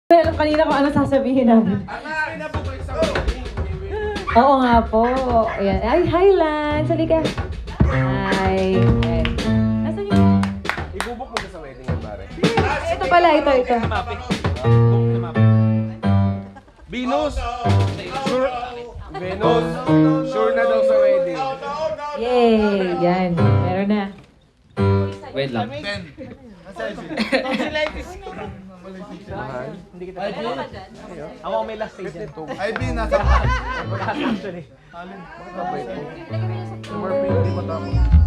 Alam kanina kung ano sasabihin namin. Oo nga po. Ayan. Ay, hi Lance. Halika. Hi. Ayan. Nasaan yung... Ibubok mo ka sa wedding yan, pare. Ito pala, ito. Venus! Sure. Venus! Sure na daw sa wedding. Yay! Yan. Meron na. Wait lang. Ako ang may last stage. IB, nasa Actually.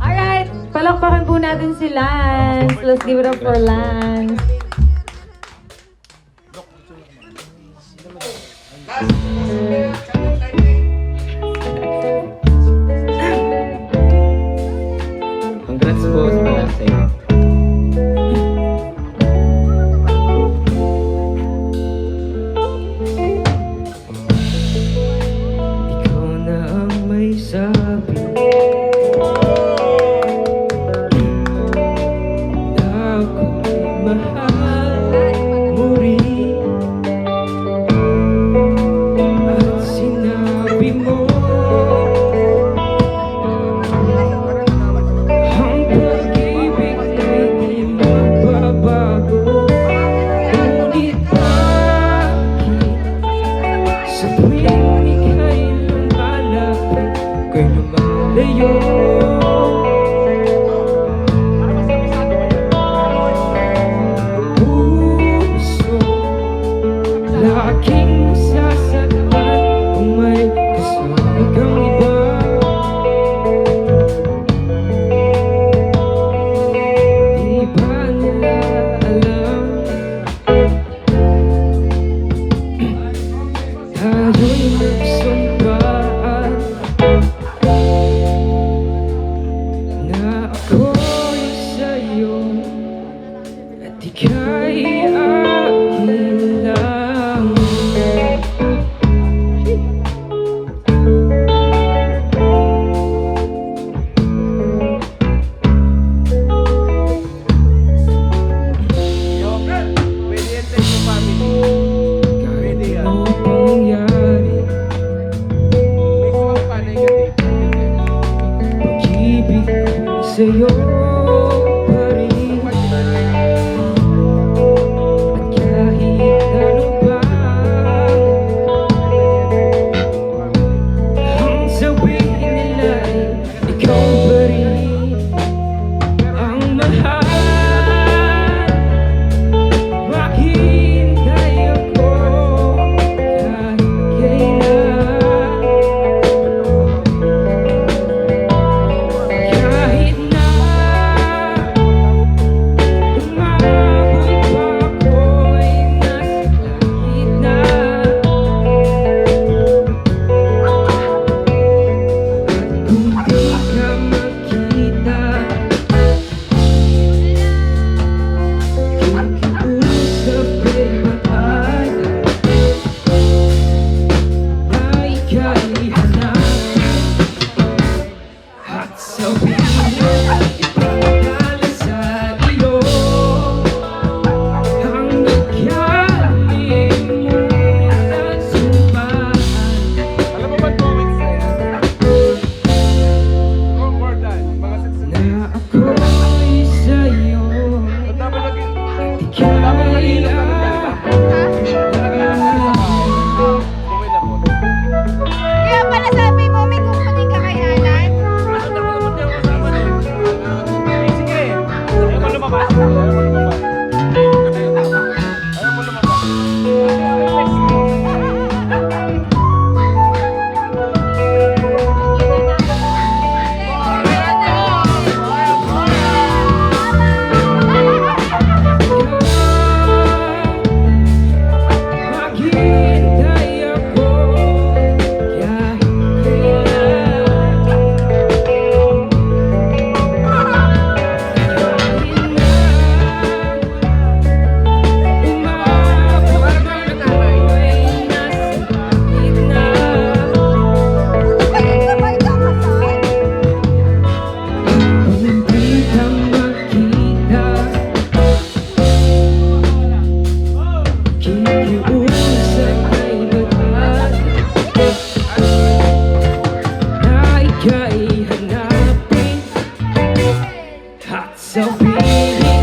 Alright. Palakpakan po natin si Lance. Let's give it up for Lance. Congrats po sa Palasay. Ikaw na ang may sabi na ako'y mahal mo rin. At sinabi mo ang pag-ibig ay di magbabago. Ngunit bakit sa tuwing ika'y lumalapit, ika'y lumalayo? Puso laging sasaktan kung may kasama kang iba. Di ba nila alam tayo'y nagsumpaan na ako'y sa'yo at ika'y akin lang. Pwede yan sa inyong family. Kahit ano pangyari, May sumang panay ka dito. pag-ibig ko'y sa'yo pa rin. At kahit ano pa ang sabihin nila, ikaw pa rin ang mahal. Maghihintay ako kahit kailan. Kahit na sarili